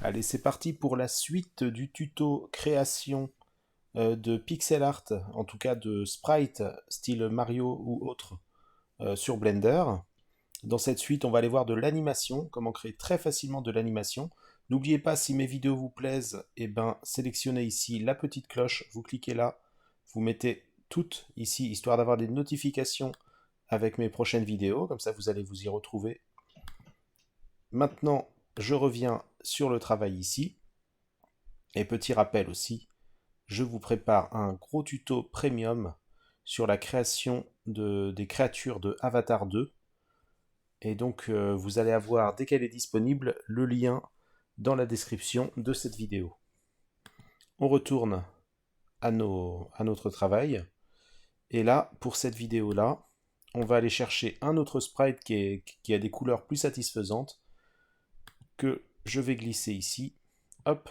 Allez, c'est parti pour la suite du tuto création de pixel art, en tout cas de sprite style Mario ou autre sur Blender. Dans cette suite, on va aller voir de l'animation, comment créer très facilement de l'animation. N'oubliez pas, si mes vidéos vous plaisent, sélectionnez ici la petite cloche, vous cliquez là, vous mettez toutes ici, histoire d'avoir des notifications avec mes prochaines vidéos, comme ça vous allez vous y retrouver. Maintenant, je reviens sur le travail ici. Et petit rappel aussi, je vous prépare un gros tuto premium sur la création des créatures de Avatar 2. Et donc vous allez avoir, dès qu'elle est disponible, le lien dans la description de cette vidéo. On retourne à notre travail. Et là, pour cette vidéo-là, on va aller chercher un autre sprite qui a des couleurs plus satisfaisantes, que je vais glisser ici. Hop.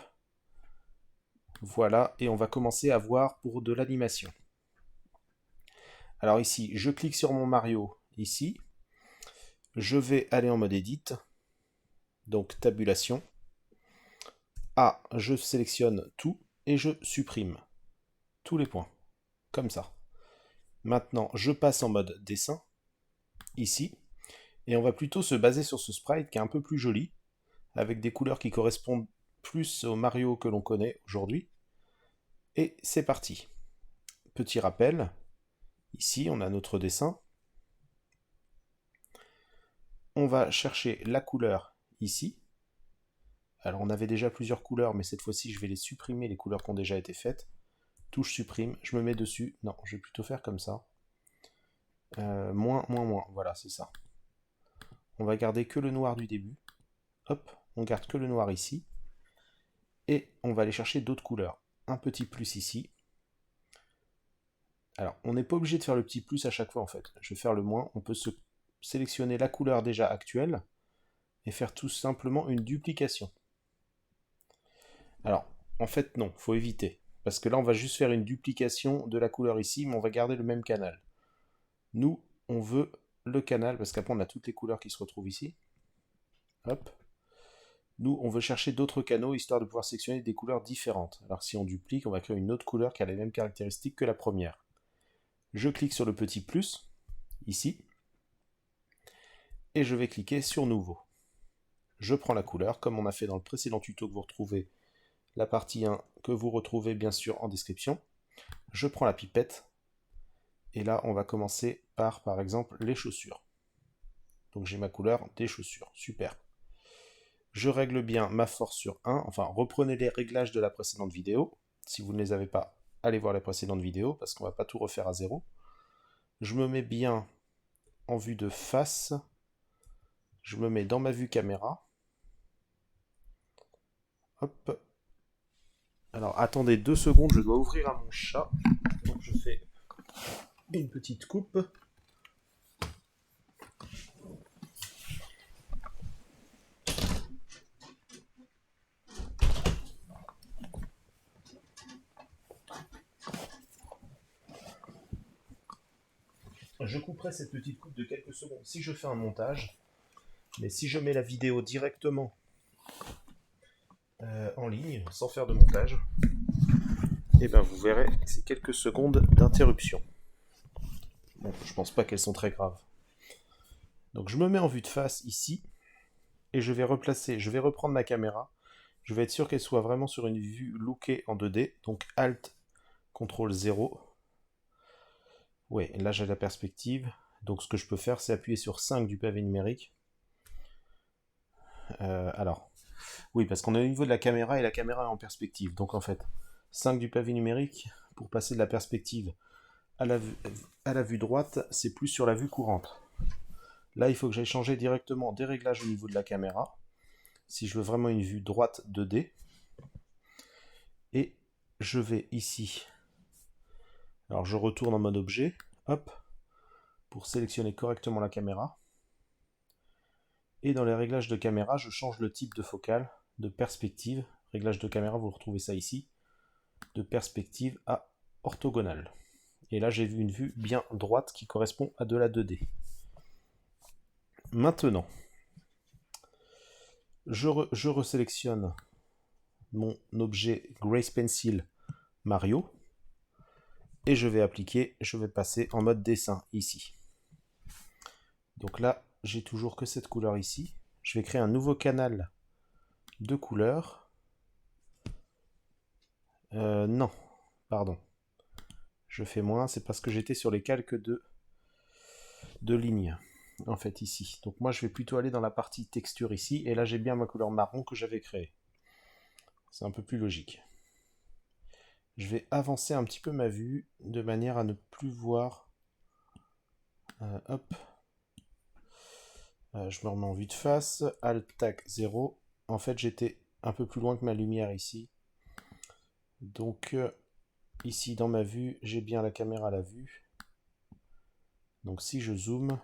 Voilà, et on va commencer à voir pour de l'animation. Alors ici, je clique sur mon Mario, ici. Je vais aller en mode Edit. Donc tabulation. Ah, je sélectionne tout et je supprime tous les points. Comme ça. Maintenant, je passe en mode dessin, ici. Et on va plutôt se baser sur ce sprite qui est un peu plus joli, avec des couleurs qui correspondent plus au Mario que l'on connaît aujourd'hui. Et c'est parti. Petit rappel, ici on a notre dessin. On va chercher la couleur ici. Alors on avait déjà plusieurs couleurs, mais cette fois-ci je vais les supprimer, les couleurs qui ont déjà été faites. Touche supprime, je me mets dessus. Non, je vais plutôt faire comme ça. Moins, voilà, c'est ça. On va garder que le noir du début. Hop, on garde que le noir ici. Et on va aller chercher d'autres couleurs. Un petit plus ici. Alors, on n'est pas obligé de faire le petit plus à chaque fois en fait. Je vais faire le moins. On peut se sélectionner la couleur déjà actuelle et faire tout simplement une duplication. Alors, en fait non, faut éviter. Parce que là, on va juste faire une duplication de la couleur ici, mais on va garder le même canal. Nous, on veut le canal, parce qu'après, on a toutes les couleurs qui se retrouvent ici. Hop. Nous, on veut chercher d'autres canaux, histoire de pouvoir sélectionner des couleurs différentes. Alors, si on duplique, on va créer une autre couleur qui a les mêmes caractéristiques que la première. Je clique sur le petit plus, ici. Et je vais cliquer sur Nouveau. Je prends la couleur, comme on a fait dans le précédent tuto que vous retrouvez, la partie 1 que vous retrouvez bien sûr en description. Je prends la pipette. Et là, on va commencer par exemple, les chaussures. Donc j'ai ma couleur des chaussures. Super. Je règle bien ma force sur 1. Enfin, reprenez les réglages de la précédente vidéo. Si vous ne les avez pas, allez voir la précédente vidéo, parce qu'on ne va pas tout refaire à zéro. Je me mets bien en vue de face. Je me mets dans ma vue caméra. Hop. Alors, attendez 2 secondes, je dois ouvrir à mon chat. Donc je fais une petite coupe. Je couperai cette petite coupe de quelques secondes si je fais un montage. Mais si je mets la vidéo directement en ligne, sans faire de montage, et ben vous verrez, c'est quelques secondes d'interruption. Bon, je pense pas qu'elles sont très graves. Donc je me mets en vue de face ici, et je vais reprendre ma caméra. Je vais être sûr qu'elle soit vraiment sur une vue lookée en 2D, donc Alt, CTRL 0. Ouais, là j'ai la perspective. Donc ce que je peux faire, c'est appuyer sur 5 du pavé numérique. Alors, oui, parce qu'on est au niveau de la caméra et la caméra est en perspective. Donc en fait, 5 du pavé numérique, pour passer de la perspective à la vue droite, c'est plus sur la vue courante. Là, il faut que j'aille changer directement des réglages au niveau de la caméra, si je veux vraiment une vue droite 2D. Et je vais ici. Alors je retourne en mode objet, hop, pour sélectionner correctement la caméra. Et dans les réglages de caméra, je change le type de focale, de perspective. Réglage de caméra, vous retrouvez ça ici. De perspective à orthogonale. Et là, j'ai vu une vue bien droite qui correspond à de la 2D. Maintenant, je resélectionne mon objet Grace Pencil Mario. Et je vais passer en mode dessin ici. Donc là, j'ai toujours que cette couleur ici. Je vais créer un nouveau canal de couleurs. Non, pardon. Je fais moins, c'est parce que j'étais sur les calques de lignes, en fait, ici. Donc moi, je vais plutôt aller dans la partie texture ici, et là, j'ai bien ma couleur marron que j'avais créée. C'est un peu plus logique. Je vais avancer un petit peu ma vue, de manière à ne plus voir... hop. Je me remets en vue de face, Alt, Tac, 0. En fait, j'étais un peu plus loin que ma lumière ici. Donc, ici, dans ma vue, j'ai bien la caméra à la vue. Donc, si je zoome...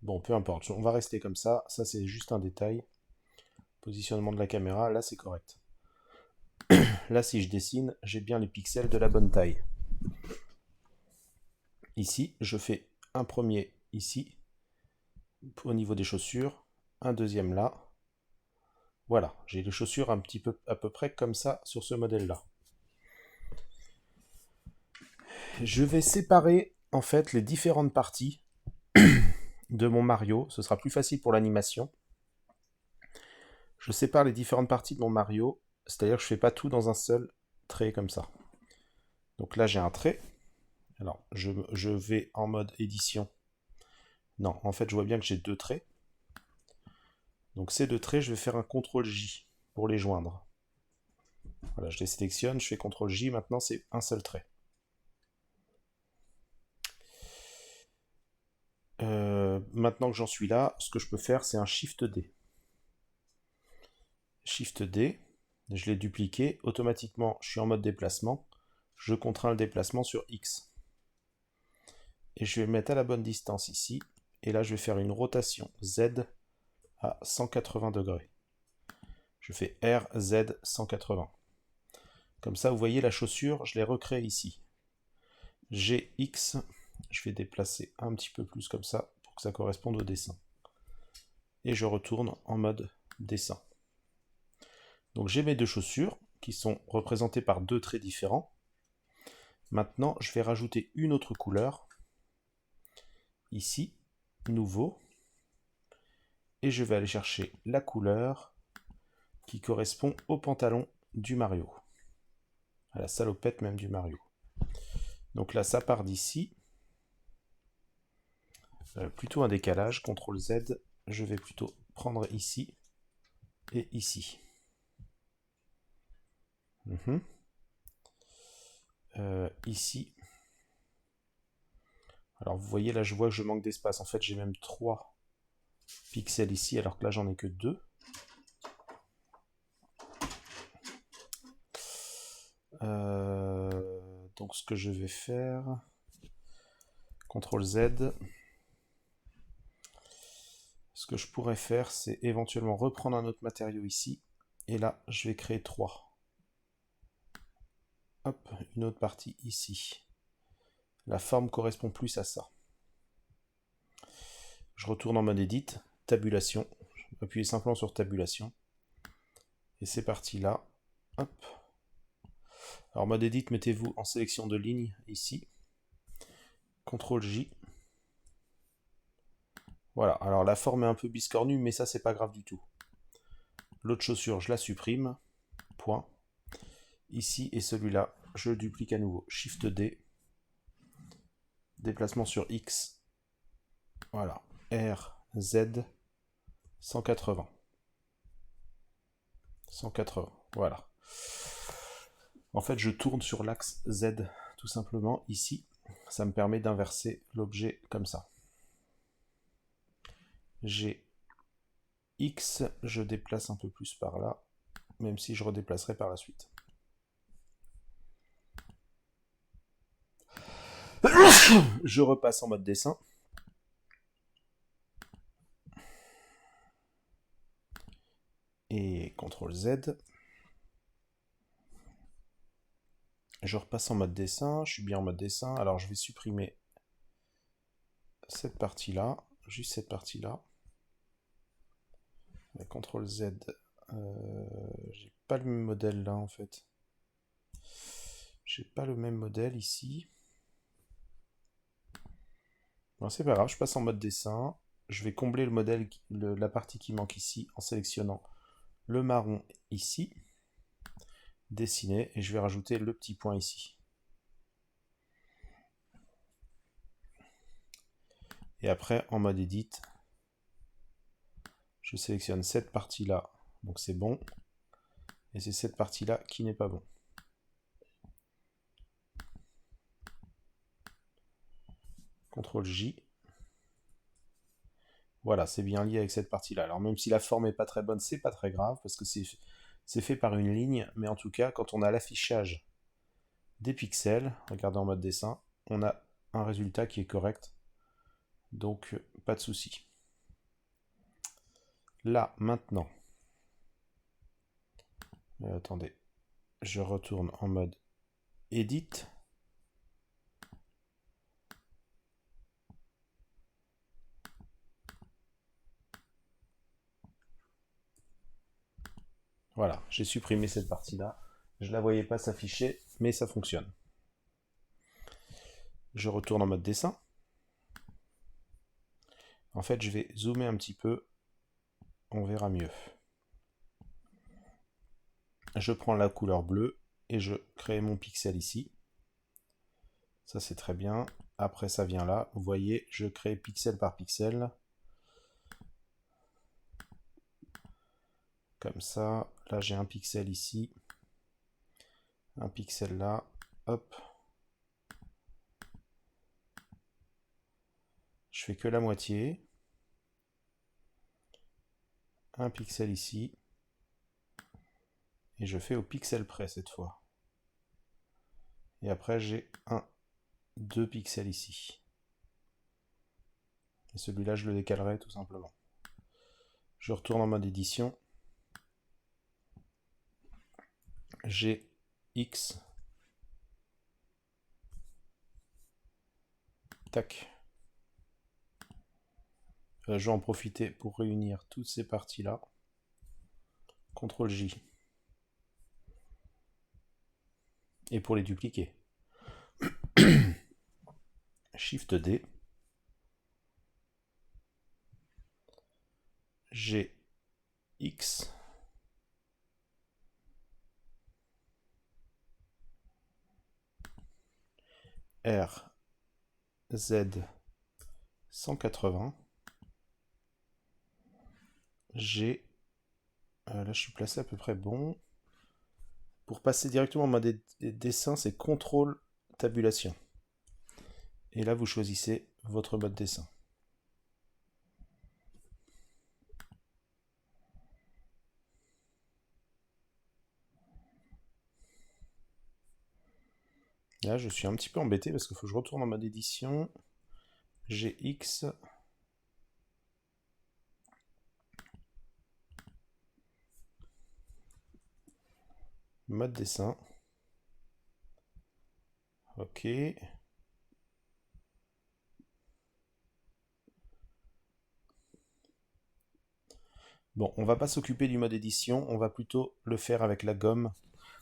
Bon, peu importe, on va rester comme ça. Ça, c'est juste un détail. Positionnement de la caméra, là, c'est correct. Là, si je dessine, j'ai bien les pixels de la bonne taille. Ici, je fais un premier ici, au niveau des chaussures, un deuxième là. Voilà, j'ai les chaussures un petit peu à peu près comme ça sur ce modèle-là. Je vais séparer en fait les différentes parties de mon Mario. Ce sera plus facile pour l'animation. Je sépare les différentes parties de mon Mario, c'est-à-dire que je ne fais pas tout dans un seul trait comme ça. Donc là, j'ai un trait. Alors, je vais en mode édition. Non, en fait, je vois bien que j'ai deux traits. Donc ces deux traits, je vais faire un CTRL-J pour les joindre. Voilà, je les sélectionne, je fais CTRL-J, maintenant c'est un seul trait. Maintenant que j'en suis là, ce que je peux faire, c'est un Shift-D. Shift-D, je l'ai dupliqué, automatiquement je suis en mode déplacement, je contrains le déplacement sur X. Et je vais le mettre à la bonne distance ici, et là je vais faire une rotation Z à 180 degrés. Je fais RZ 180. Comme ça, vous voyez la chaussure, je l'ai recréée ici. GX, je vais déplacer un petit peu plus comme ça, pour que ça corresponde au dessin. Et je retourne en mode dessin. Donc j'ai mes deux chaussures, qui sont représentées par deux traits différents. Maintenant, je vais rajouter une autre couleur, ici, nouveau, et je vais aller chercher la couleur qui correspond au pantalon du Mario, à la salopette même du Mario. Donc là, ça part d'ici, plutôt un décalage, CTRL Z, je vais plutôt prendre ici et ici. Ici. Alors vous voyez là, je vois que je manque d'espace. En fait, j'ai même 3 pixels ici, alors que là, j'en ai que 2. Donc ce que je vais faire, CTRL Z. Ce que je pourrais faire, c'est éventuellement reprendre un autre matériau ici. Et là, je vais créer 3. Hop, une autre partie ici. La forme correspond plus à ça. Je retourne en mode Edit, tabulation. Je vais appuyer simplement sur tabulation. Et c'est parti là. Hop. Alors mode Edit, mettez-vous en sélection de ligne ici. CTRL-J. Voilà, alors la forme est un peu biscornue, mais ça c'est pas grave du tout. L'autre chaussure, je la supprime. Point. Ici et celui-là, je le duplique à nouveau. Shift-D. Déplacement sur X. Voilà. R, Z, 180. 180, voilà. En fait, je tourne sur l'axe Z, tout simplement, ici. Ça me permet d'inverser l'objet comme ça. J'ai X, je déplace un peu plus par là, même si je redéplacerai par la suite. Je repasse en mode dessin. Et CTRL Z. Je repasse en mode dessin, je suis bien en mode dessin, alors je vais supprimer cette partie-là, juste cette partie-là. CTRL Z. J'ai pas le même modèle là en fait. J'ai pas le même modèle ici. Bon, c'est pas grave, je passe en mode dessin. Je vais combler le modèle, la partie qui manque ici en sélectionnant le marron ici. Dessiner, et je vais rajouter le petit point ici. Et après, en mode edit, je sélectionne cette partie-là, donc c'est bon. Et c'est cette partie-là qui n'est pas bon. CTRL J. Voilà, c'est bien lié avec cette partie-là. Alors même si la forme n'est pas très bonne, c'est pas très grave, parce que c'est fait par une ligne, mais en tout cas, quand on a l'affichage des pixels, regardez en mode dessin, on a un résultat qui est correct. Donc, pas de souci. Là, maintenant, attendez, je retourne en mode Edit. Voilà, j'ai supprimé cette partie-là. Je ne la voyais pas s'afficher, mais ça fonctionne. Je retourne en mode dessin. En fait, je vais zoomer un petit peu. On verra mieux. Je prends la couleur bleue et je crée mon pixel ici. Ça, c'est très bien. Après, ça vient là. Vous voyez, je crée pixel par pixel. Comme ça. Là, j'ai un pixel ici. Un pixel là. Hop. Je fais que la moitié. Un pixel ici. Et je fais au pixel près cette fois. Et après, j'ai 2 pixels ici. Et celui-là, je le décalerai tout simplement. Je retourne en mode édition. J'ai X. Tac. Je vais en profiter pour réunir toutes ces parties-là. CTRL J. Et pour les dupliquer. Shift D. G. X. R. Z. 180. G. Là, je suis placé à peu près bon. Pour passer directement en mode dessin, c'est CTRL tabulation. Et là, vous choisissez votre mode dessin. Là, je suis un petit peu embêté parce qu'il faut que je retourne en mode édition. GX. Mode dessin. Ok. Bon, on va pas s'occuper du mode édition, on va plutôt le faire avec la gomme.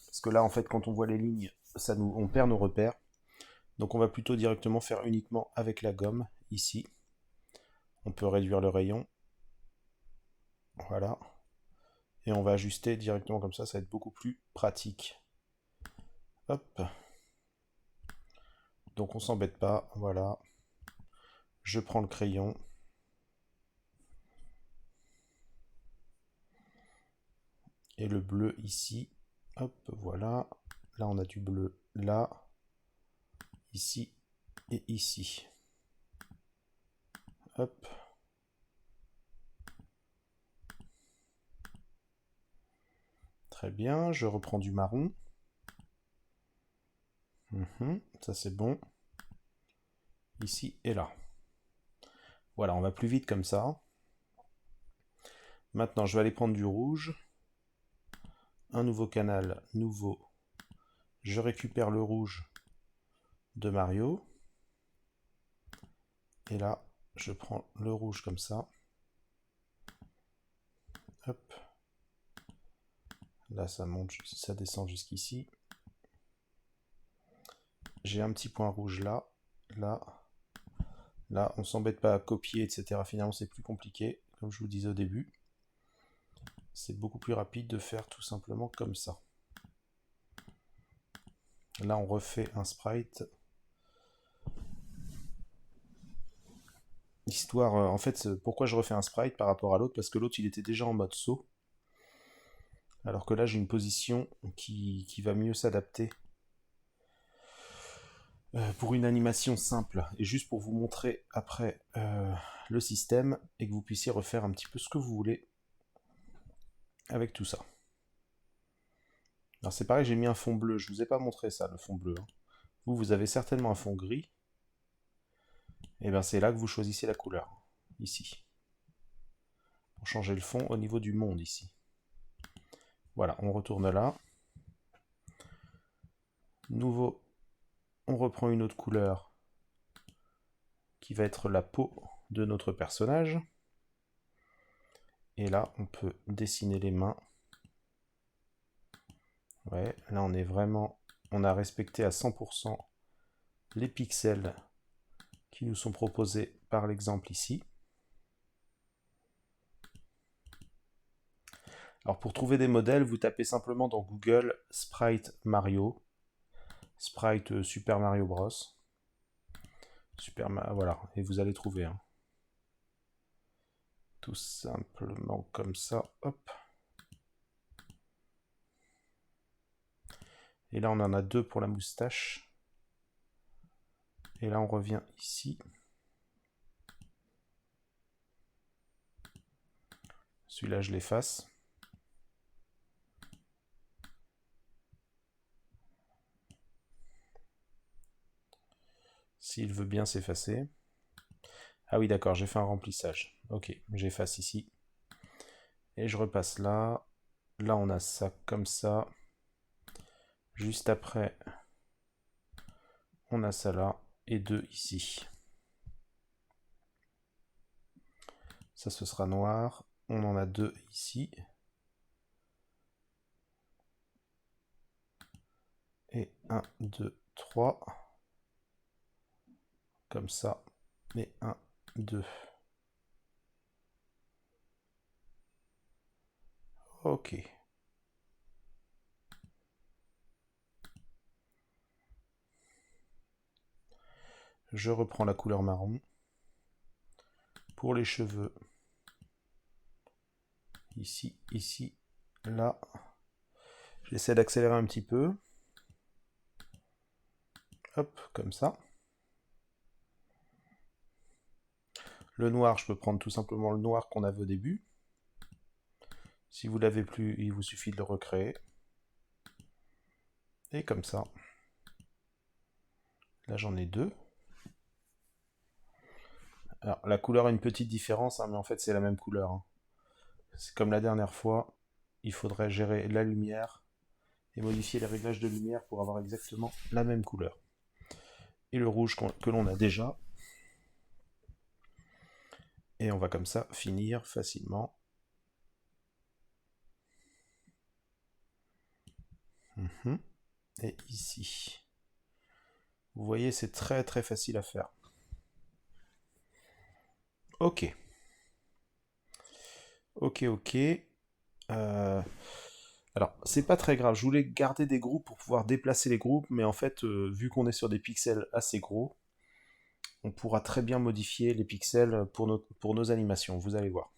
Parce que là, en fait, quand on voit les lignes, on perd nos repères. Donc on va plutôt directement faire uniquement avec la gomme, ici. On peut réduire le rayon. Voilà. Et on va ajuster directement comme ça va être beaucoup plus pratique. Hop. Donc on s'embête pas, voilà. Je prends le crayon. Et le bleu ici. Hop, voilà. Là, on a du bleu là, ici et ici. Hop. Très bien, je reprends du marron. Ça c'est bon. Ici et là. Voilà, on va plus vite comme ça. Maintenant, je vais aller prendre du rouge. Un nouveau canal, nouveau. Je récupère le rouge de Mario. Et là, je prends le rouge comme ça. Hop. Là, ça monte, ça descend jusqu'ici. J'ai un petit point rouge là, là, là. On s'embête pas à copier, etc. Finalement, c'est plus compliqué, comme je vous disais au début. C'est beaucoup plus rapide de faire tout simplement comme ça. Là, on refait un sprite. Histoire, en fait, pourquoi je refais un sprite par rapport à l'autre? Parce que l'autre, il était déjà en mode saut. Alors que là, j'ai une position qui va mieux s'adapter pour une animation simple. Et juste pour vous montrer après le système et que vous puissiez refaire un petit peu ce que vous voulez avec tout ça. Alors c'est pareil, j'ai mis un fond bleu. Je vous ai pas montré ça, le fond bleu. Vous avez certainement un fond gris. Et bien c'est là que vous choisissez la couleur. Ici. Pour changer le fond au niveau du monde ici. Voilà, on retourne là. Nouveau, on reprend une autre couleur qui va être la peau de notre personnage. Et là, on peut dessiner les mains. Ouais, là on est vraiment... On a respecté à 100% les pixels qui nous sont proposés par l'exemple ici. Alors pour trouver des modèles, vous tapez simplement dans Google Sprite Mario, Sprite Super Mario Bros. Voilà, et vous allez trouver. Hein. Tout simplement comme ça, hop. Et là on en a deux pour la moustache. Et là on revient ici. Celui-là je l'efface. S'il veut bien s'effacer. Ah oui d'accord, j'ai fait un remplissage. Ok, j'efface ici. Et je repasse là. Là on a ça comme ça. Juste après, on a ça là. Et deux ici. Ça ce sera noir. On en a deux ici. Et 1, 2, 3. Comme ça. Et 1, 2. Ok. Je reprends la couleur marron. Pour les cheveux. Ici, ici, là. J'essaie d'accélérer un petit peu. Hop, comme ça. Le noir, je peux prendre tout simplement le noir qu'on avait au début. Si vous l'avez plus, il vous suffit de le recréer. Et comme ça. Là, j'en ai deux. Alors, la couleur a une petite différence, hein, mais en fait, c'est la même couleur. Hein. C'est comme la dernière fois. Il faudrait gérer la lumière et modifier les réglages de lumière pour avoir exactement la même couleur. Et le rouge que l'on a déjà. Et on va comme ça finir facilement. Et ici. Vous voyez, c'est très très facile à faire. Ok. Ok, ok. Alors, c'est pas très grave. Je voulais garder des groupes pour pouvoir déplacer les groupes, mais en fait, vu qu'on est sur des pixels assez gros, on pourra très bien modifier les pixels pour nos animations. Vous allez voir.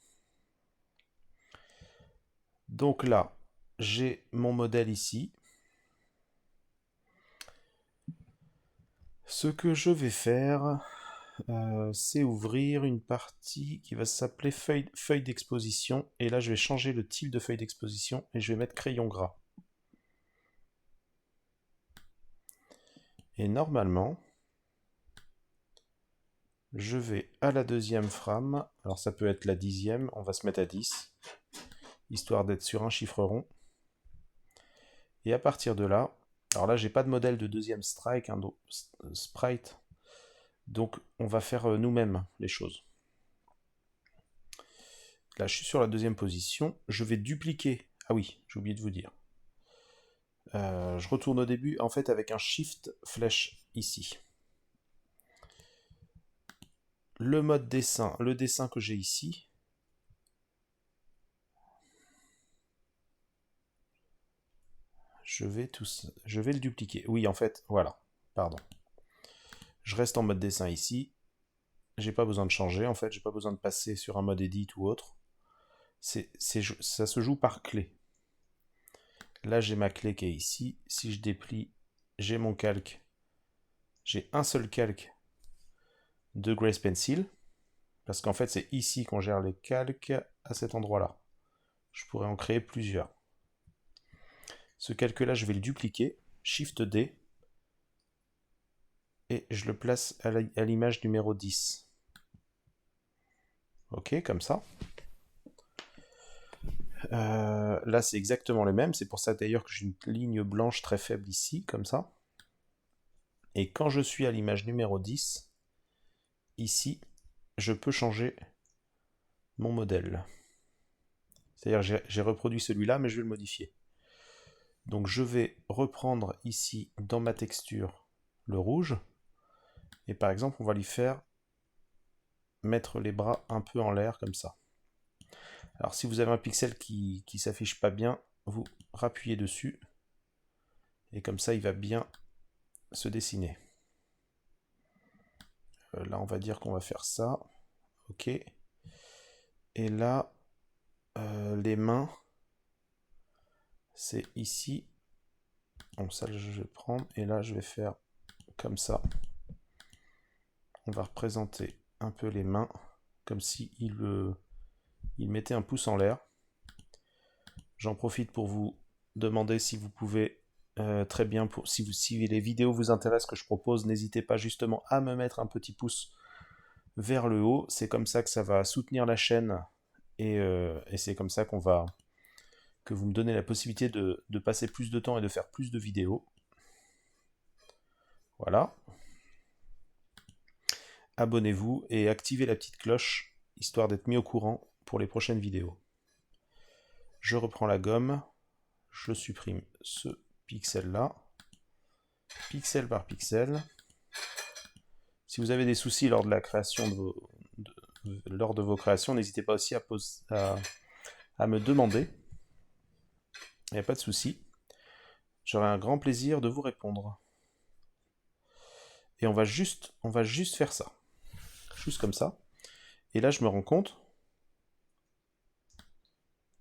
Donc là, j'ai mon modèle ici. Ce que je vais faire, c'est ouvrir une partie qui va s'appeler feuille d'exposition. Et là, je vais changer le type de feuille d'exposition et je vais mettre crayon gras. Et normalement, je vais à la deuxième frame. Alors ça peut être la 10e, on va se mettre à 10. Histoire d'être sur un chiffre rond. Et à partir de là, alors là, j'ai pas de modèle de deuxième sprite. Donc on va faire nous-mêmes les choses. Là, je suis sur la deuxième position. Je vais dupliquer. Ah oui, j'ai oublié de vous dire. Je retourne au début, en fait, avec un Shift flèche ici. Le mode dessin, le dessin que j'ai ici. Je vais le dupliquer. Oui, en fait, voilà. Pardon. Je reste en mode dessin ici. J'ai pas besoin de changer, en fait. J'ai pas besoin de passer sur un mode edit ou autre. Ça se joue par clé. Là, j'ai ma clé qui est ici. Si je déplie, j'ai mon calque. J'ai un seul calque de Grace Pencil. Parce qu'en fait, c'est ici qu'on gère les calques à cet endroit-là. Je pourrais en créer plusieurs. Ce calque-là, je vais le dupliquer. Shift D. Et je le place à l'image numéro 10. Ok, comme ça. Là, c'est exactement le même. C'est pour ça d'ailleurs que j'ai une ligne blanche très faible ici, comme ça. Et quand je suis à l'image numéro 10, ici, je peux changer mon modèle. C'est-à-dire j'ai reproduit celui-là, mais je vais le modifier. Donc je vais reprendre ici, dans ma texture, le rouge. Et par exemple, on va lui faire mettre les bras un peu en l'air, comme ça. Alors si vous avez un pixel qui s'affiche pas bien, vous rappuyez dessus. Et comme ça, il va bien se dessiner. Là, on va dire qu'on va faire ça. Ok. Et là, les mains, c'est ici. Bon, ça, je vais prendre. Et là, je vais faire comme ça. On va représenter un peu les mains, comme si il mettait un pouce en l'air. J'en profite pour vous demander si vous pouvez très bien, si les vidéos vous intéressent que je propose, n'hésitez pas justement à me mettre un petit pouce vers le haut. C'est comme ça que ça va soutenir la chaîne et c'est comme ça que vous me donnez la possibilité de passer plus de temps et de faire plus de vidéos. Voilà. Abonnez-vous et activez la petite cloche, histoire d'être mis au courant pour les prochaines vidéos. Je reprends la gomme, je supprime ce pixel-là, pixel par pixel. Si vous avez des soucis lors de la création lors de vos créations, n'hésitez pas aussi à me demander. Il n'y a pas de souci. J'aurai un grand plaisir de vous répondre. Et on va juste faire ça. Juste comme ça. Et là, je me rends compte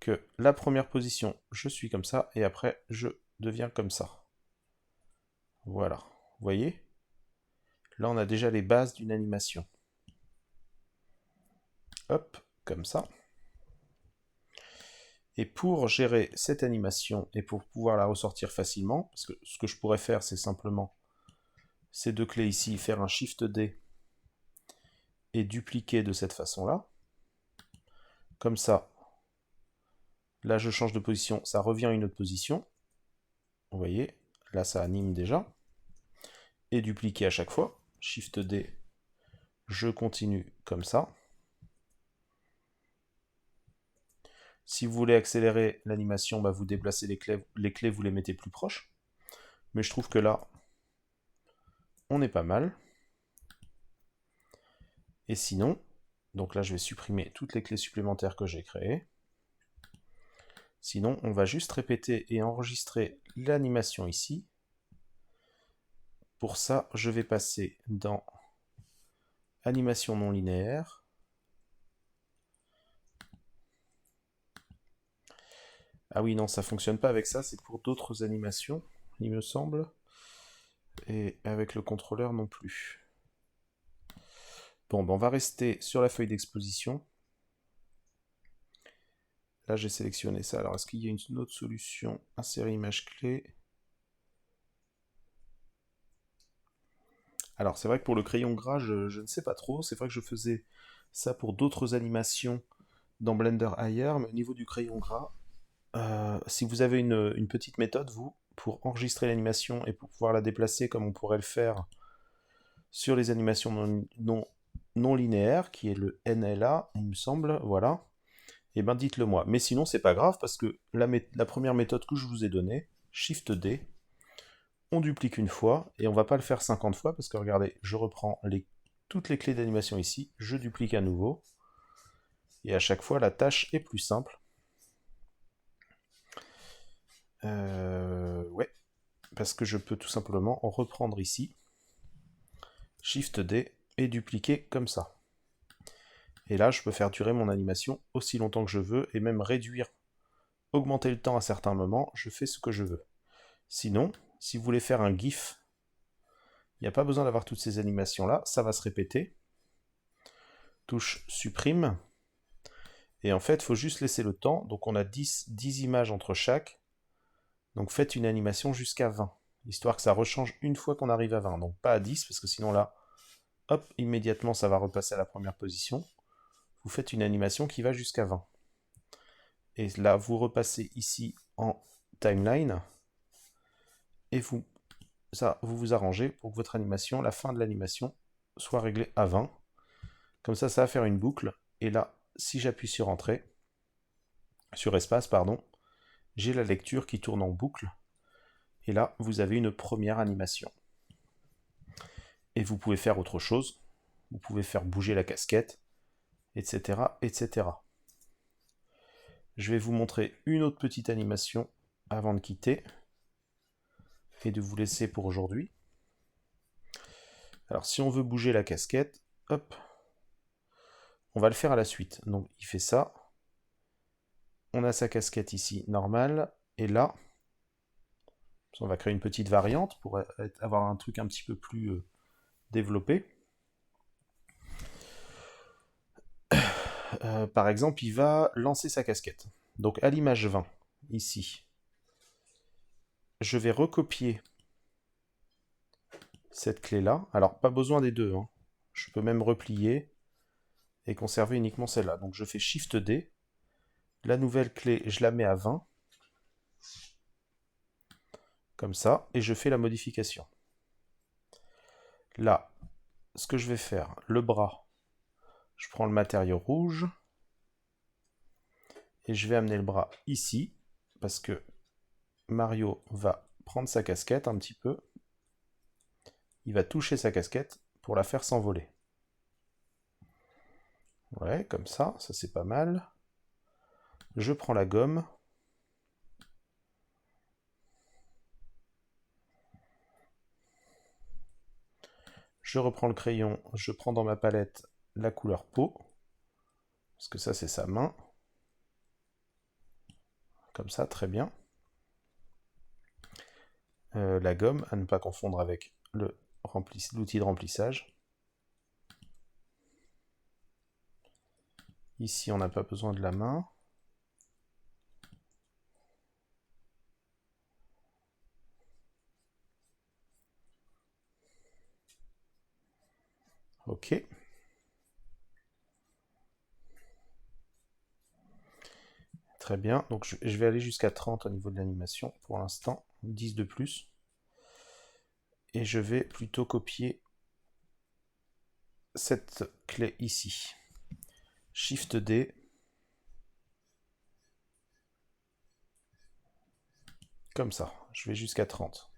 que la première position, je suis comme ça, et après, je deviens comme ça. Voilà. Vous voyez ? Là, on a déjà les bases d'une animation. Hop, comme ça. Et pour gérer cette animation et pour pouvoir la ressortir facilement, parce que ce que je pourrais faire, c'est simplement ces deux clés ici, faire un Shift D et dupliquer de cette façon-là. Comme ça, là je change de position, ça revient à une autre position. Vous voyez, là ça anime déjà. Et dupliquer à chaque fois. Shift D, je continue comme ça. Si vous voulez accélérer l'animation, bah vous déplacez les clés, vous les mettez plus proches. Mais je trouve que là, on est pas mal. Et sinon, donc là je vais supprimer toutes les clés supplémentaires que j'ai créées. Sinon, on va juste répéter et enregistrer l'animation ici. Pour ça, je vais passer dans animation non linéaire. Ah oui, non, ça fonctionne pas avec ça, c'est pour d'autres animations, il me semble. Et avec le contrôleur non plus. Bon, ben on va rester sur la feuille d'exposition. Là, j'ai sélectionné ça. Alors, est-ce qu'il y a une autre solution? Insérer image clé. Alors, c'est vrai que pour le crayon gras, je ne sais pas trop. C'est vrai que je faisais ça pour d'autres animations dans Blender ailleurs, mais au niveau du crayon gras, si vous avez une petite méthode, vous, pour enregistrer l'animation et pour pouvoir la déplacer comme on pourrait le faire sur les animations non linéaires, qui est le NLA, il me semble, voilà. eh ben dites-le moi. Mais sinon, c'est pas grave parce que la première méthode que je vous ai donnée, Shift D, on duplique une fois et on va pas le faire 50 fois parce que regardez, je reprends toutes les clés d'animation ici, je duplique à nouveau et à chaque fois la tâche est plus simple. Ouais, parce que je peux tout simplement reprendre ici, Shift D et dupliquer comme ça. Et là, je peux faire durer mon animation aussi longtemps que je veux et même réduire, augmenter le temps à certains moments, je fais ce que je veux. Sinon, si vous voulez faire un GIF, il n'y a pas besoin d'avoir toutes ces animations-là, ça va se répéter. Touche supprime. Et en fait, il faut juste laisser le temps. Donc on a 10 images entre chaque. Donc faites une animation jusqu'à 20, histoire que ça rechange une fois qu'on arrive à 20. Donc pas à 10, parce que sinon là, hop, immédiatement ça va repasser à la première position. Vous faites une animation qui va jusqu'à 20. Et là, vous repassez ici en timeline. Et vous vous arrangez pour que votre animation, la fin de l'animation, soit réglée à 20. Comme ça va faire une boucle. Et là, si j'appuie sur Entrée, sur Espace, pardon, j'ai la lecture qui tourne en boucle. Et là, vous avez une première animation. Et vous pouvez faire autre chose. Vous pouvez faire bouger la casquette, etc., etc. Je vais vous montrer une autre petite animation avant de quitter et de vous laisser pour aujourd'hui. Alors, si on veut bouger la casquette, hop, on va le faire à la suite. Donc, il fait ça. On a sa casquette ici, normale. Et là, on va créer une petite variante pour avoir un truc un petit peu plus développé. Par exemple, il va lancer sa casquette. Donc, à l'image 20, ici, je vais recopier cette clé-là. Alors, pas besoin des deux. Hein. Je peux même replier et conserver uniquement celle-là. Donc, je fais Shift D. La nouvelle clé, je la mets à 20. Comme ça. Et je fais la modification. Là, ce que je vais faire, le bras, je prends le matériau rouge. Et je vais amener le bras ici. Parce que Mario va prendre sa casquette un petit peu. Il va toucher sa casquette pour la faire s'envoler. Ouais, comme ça c'est pas mal. Je prends la gomme. Je reprends le crayon, je prends dans ma palette la couleur peau. Parce que ça c'est sa main. Comme ça, très bien. La gomme, à ne pas confondre avec l'outil de remplissage. Ici, on n'a pas besoin de la main. Ok. Très bien. Donc je vais aller jusqu'à 30 au niveau de l'animation pour l'instant. 10 de plus. Et je vais plutôt copier cette clé ici. Shift D. Comme ça. Je vais jusqu'à 30.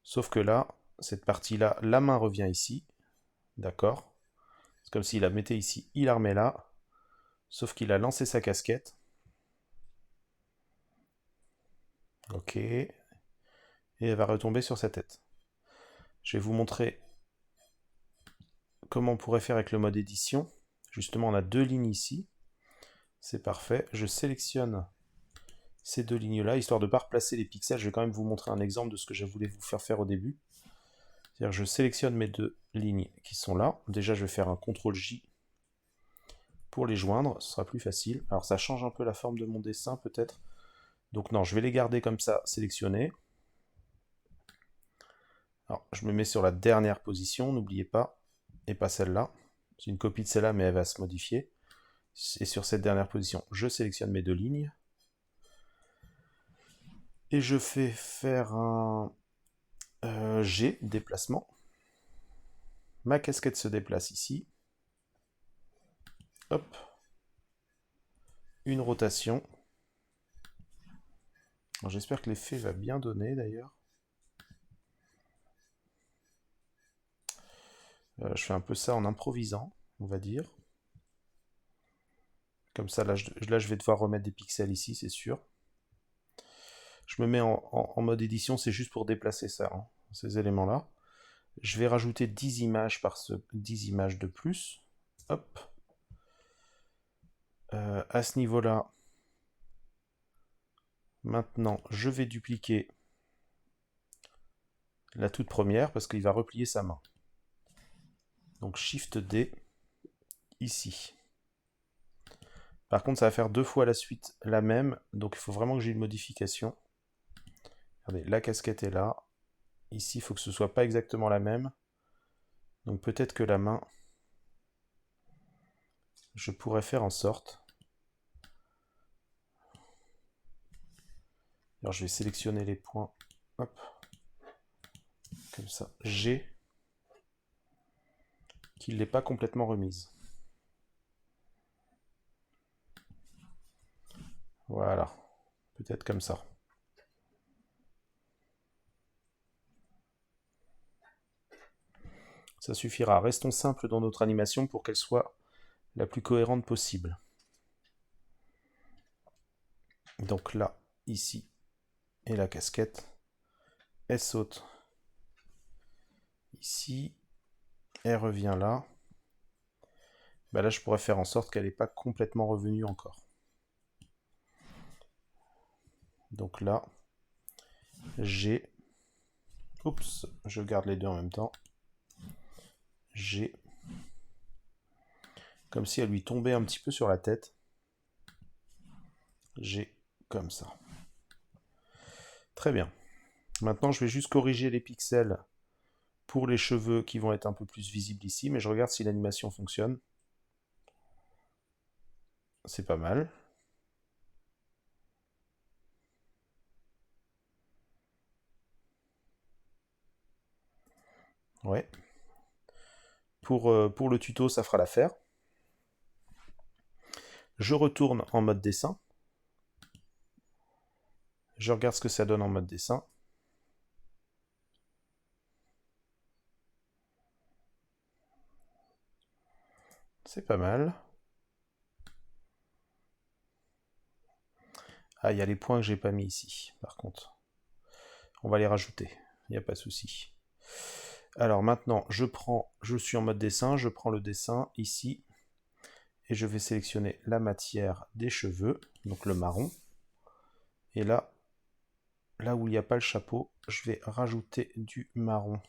Sauf que là, cette partie-là, la main revient ici. D'accord. C'est comme s'il la mettait ici, il la remet là. Sauf qu'il a lancé sa casquette. Ok. Et elle va retomber sur sa tête. Je vais vous montrer comment on pourrait faire avec le mode édition. Justement, on a deux lignes ici. C'est parfait. Je sélectionne ces deux lignes-là, histoire de ne pas replacer les pixels. Je vais quand même vous montrer un exemple de ce que je voulais vous faire au début. C'est-à-dire je sélectionne mes deux lignes qui sont là. Déjà, je vais faire un CTRL-J pour les joindre. Ce sera plus facile. Alors, ça change un peu la forme de mon dessin, peut-être. Donc non, je vais les garder comme ça, sélectionnés. Alors, je me mets sur la dernière position, n'oubliez pas, et pas celle-là. C'est une copie de celle-là, mais elle va se modifier. Et sur cette dernière position, je sélectionne mes deux lignes. Et je fais faire un G, déplacement. Ma casquette se déplace ici. Hop. une rotation. J'espère que l'effet va bien donner d'ailleurs. Je fais un peu ça en improvisant, on va dire. Comme ça, là, je vais devoir remettre des pixels ici, c'est sûr. Je me mets en mode édition, c'est juste pour déplacer ça, hein, ces éléments-là. Je vais rajouter 10 images 10 images de plus. Hop. À ce niveau-là, maintenant, je vais dupliquer la toute première parce qu'il va replier sa main. Donc Shift D, ici. Par contre, ça va faire 2 fois la suite la même, donc il faut vraiment que j'ai une modification. Regardez, la casquette est là. Ici, il faut que ce soit pas exactement la même. Donc peut-être que la main, je pourrais faire en sorte. Alors je vais sélectionner les points. Hop. Comme ça. G. Qu'il ne l'ait pas complètement remise. Voilà. Peut-être comme ça. Ça suffira. Restons simples dans notre animation pour qu'elle soit la plus cohérente possible. Donc là, ici, et la casquette, elle saute ici, elle revient là. Bah là, je pourrais faire en sorte qu'elle n'est pas complètement revenue encore. Donc là, j'ai... Oups, je garde les deux en même temps. J'ai... Comme si elle lui tombait un petit peu sur la tête. J'ai comme ça. Très bien. Maintenant, je vais juste corriger les pixels pour les cheveux qui vont être un peu plus visibles ici, mais je regarde si l'animation fonctionne. C'est pas mal. Ouais. Pour le tuto, ça fera l'affaire. Je retourne en mode dessin. Je regarde ce que ça donne en mode dessin. C'est pas mal. Ah, il y a les points que j'ai pas mis ici, par contre. On va les rajouter, il n'y a pas de souci. Alors maintenant, je suis en mode dessin, je prends le dessin ici, et je vais sélectionner la matière des cheveux, donc le marron. Et là où il n'y a pas le chapeau, je vais rajouter du marron.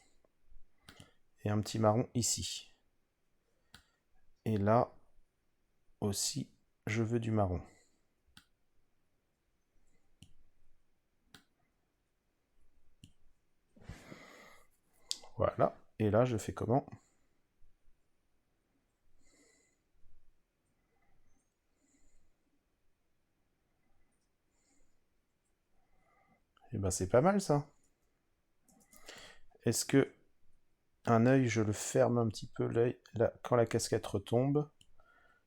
Et un petit marron ici. Et là aussi, je veux du marron. Voilà. Et là, je fais comment? Et ben c'est pas mal ça. Est-ce que un œil, je le ferme un petit peu, l'œil, là, quand la casquette retombe,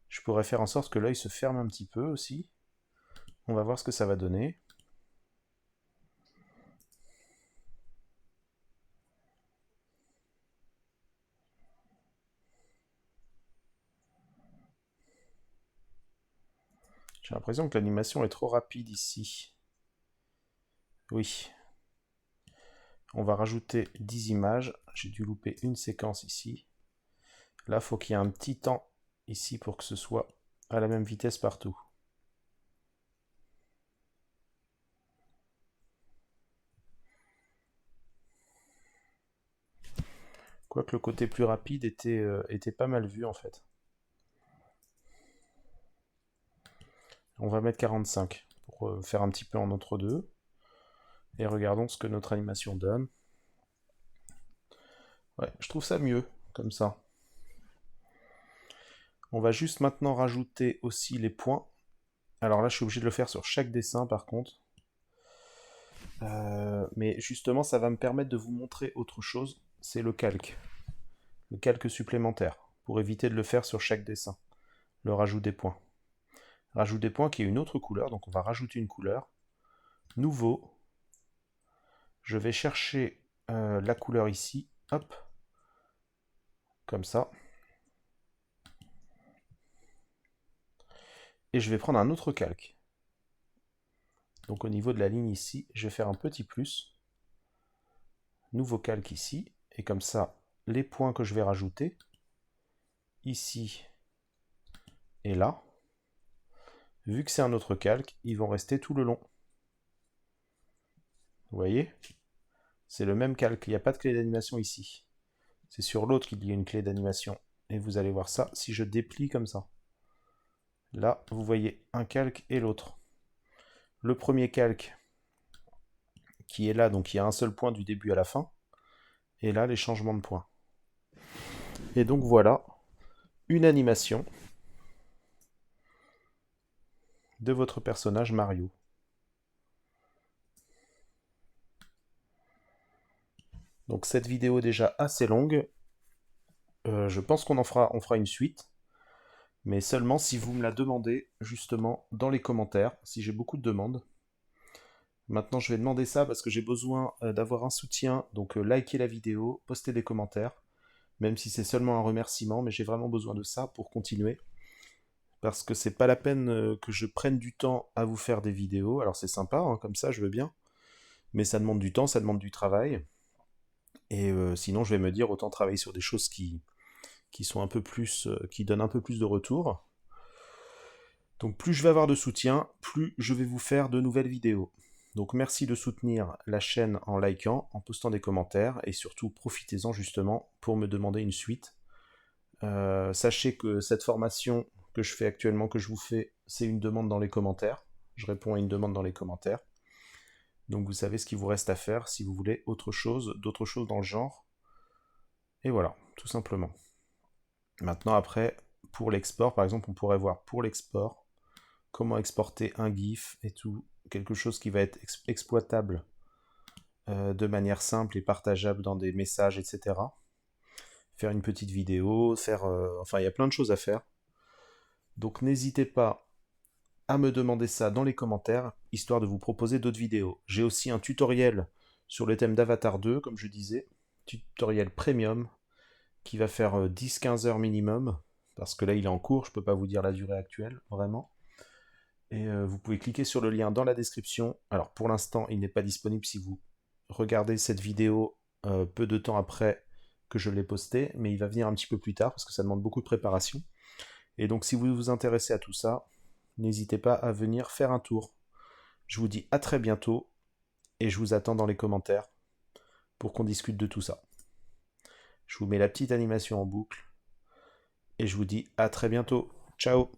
je pourrais faire en sorte que l'œil se ferme un petit peu aussi. On va voir ce que ça va donner. J'ai l'impression que l'animation est trop rapide ici. Oui. On va rajouter 10 images. J'ai dû louper une séquence ici. Là, il faut qu'il y ait un petit temps ici pour que ce soit à la même vitesse partout. Quoique le côté plus rapide était pas mal vu en fait. On va mettre 45 pour faire un petit peu en entre-deux. Et regardons ce que notre animation donne. Ouais, je trouve ça mieux, comme ça. On va juste maintenant rajouter aussi les points. Alors là, je suis obligé de le faire sur chaque dessin, par contre. Mais justement, ça va me permettre de vous montrer autre chose. C'est le calque. Le calque supplémentaire. Pour éviter de le faire sur chaque dessin. Le rajout des points. Rajoute des points qui est une autre couleur, donc on va rajouter une couleur. Nouveau. Je vais chercher la couleur ici, hop, comme ça. Et je vais prendre un autre calque. Donc au niveau de la ligne ici, je vais faire un petit plus. Nouveau calque ici, et comme ça, les points que je vais rajouter, ici et là, vu que c'est un autre calque, ils vont rester tout le long. Vous voyez? C'est le même calque, il n'y a pas de clé d'animation ici. C'est sur l'autre qu'il y a une clé d'animation. Et vous allez voir ça si je déplie comme ça. Là, vous voyez un calque et l'autre. Le premier calque qui est là, donc il y a un seul point du début à la fin. Et là, les changements de points. Et donc voilà, une animation de votre personnage Mario. Donc cette vidéo est déjà assez longue. Je pense qu'on fera une suite. Mais seulement si vous me la demandez, justement, dans les commentaires, si j'ai beaucoup de demandes. Maintenant, je vais demander ça parce que j'ai besoin d'avoir un soutien. Donc, likez la vidéo, postez des commentaires, même si c'est seulement un remerciement, mais j'ai vraiment besoin de ça pour continuer. Parce que c'est pas la peine que je prenne du temps à vous faire des vidéos. Alors, c'est sympa, hein, comme ça, je veux bien. Mais ça demande du temps, ça demande du travail. Et sinon, je vais me dire, autant travailler sur des choses qui sont un peu plus, qui donnent un peu plus de retour. Donc plus je vais avoir de soutien, plus je vais vous faire de nouvelles vidéos. Donc merci de soutenir la chaîne en likant, en postant des commentaires, et surtout profitez-en justement pour me demander une suite. Sachez que cette formation que je fais actuellement, que je vous fais, c'est une demande dans les commentaires. Je réponds à une demande dans les commentaires. Donc vous savez ce qu'il vous reste à faire si vous voulez autre chose, d'autres choses dans le genre. Et voilà, tout simplement. Maintenant après, pour l'export, par exemple, on pourrait voir pour l'export, comment exporter un GIF et tout, quelque chose qui va être exploitable de manière simple et partageable dans des messages, etc. Faire une petite vidéo, enfin il y a plein de choses à faire. Donc n'hésitez pas à me demander ça dans les commentaires, histoire de vous proposer d'autres vidéos. J'ai aussi un tutoriel sur le thème d'Avatar 2, comme je disais, tutoriel premium, qui va faire 10-15 heures minimum, parce que là il est en cours, je ne peux pas vous dire la durée actuelle, vraiment. Et vous pouvez cliquer sur le lien dans la description. Alors pour l'instant, il n'est pas disponible si vous regardez cette vidéo peu de temps après que je l'ai postée, mais il va venir un petit peu plus tard parce que ça demande beaucoup de préparation. Et donc si vous vous intéressez à tout ça, n'hésitez pas à venir faire un tour. Je vous dis à très bientôt et je vous attends dans les commentaires pour qu'on discute de tout ça. Je vous mets la petite animation en boucle et je vous dis à très bientôt. Ciao!